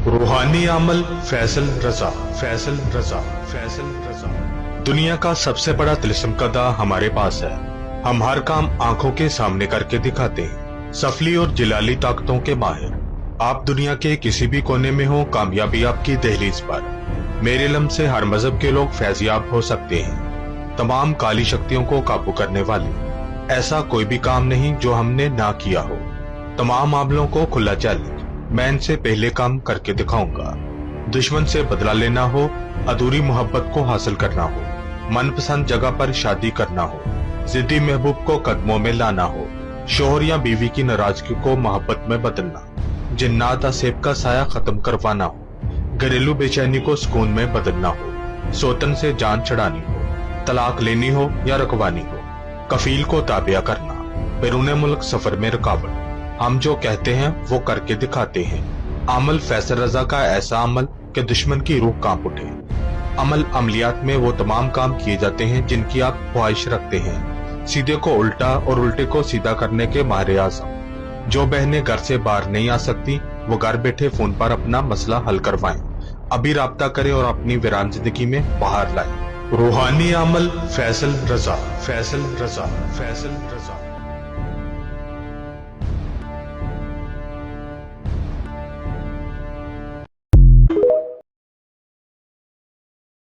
रूहानी अमल फैसल रजा, फैसल रजा, फैसल रजा। दुनिया का सबसे बड़ा तिलिस्म हमारे पास है। हम हर काम आंखों के सामने करके दिखाते हैं। सफली और जिलाली ताकतों के माहिर। आप दुनिया के किसी भी कोने में हो, कामयाबी आपकी दहलीज पर। मेरे इल्म से हर मजहब के लोग फैजियाब हो सकते हैं। तमाम काली शक्तियों को काबू करने वाले। ऐसा कोई भी काम नहीं जो हमने ना किया हो। तमाम मामलों को खुला चैलेंज। मैं इनसे पहले काम करके दिखाऊंगा। दुश्मन से बदला लेना हो, अधूरी मोहब्बत को हासिल करना हो, मनपसंद जगह पर शादी करना हो, जिद्दी महबूब को कदमों में लाना हो, शोहर या बीवी की नाराजगी को मोहब्बत में बदलना, जिन्नात असेब का साया खत्म करवाना हो, घरेलू बेचैनी को सुकून में बदलना हो, सोतन से जान छड़ानी हो, तलाक लेनी हो या रखवानी हो, कफील को ताबिया करना, बैरून मुल्क सफर में रुकावट। हम जो कहते हैं वो करके दिखाते हैं। अमल फैसल रजा का ऐसा अमल कि दुश्मन की रूह कांप उठे। अमल अमलियात में वो तमाम काम किए जाते हैं जिनकी आप ख्वाहिश रखते हैं। सीधे को उल्टा और उल्टे को सीधा करने के माहिर आज़म। जो बहनें घर से बाहर नहीं आ सकती वो घर बैठे फोन पर अपना मसला हल करवाएं। अभी राब्ता करें और अपनी वीरान जिंदगी में बाहर लाएं। रूहानी अमल फैसल रजा, फैसल रजा, फैसल रजा।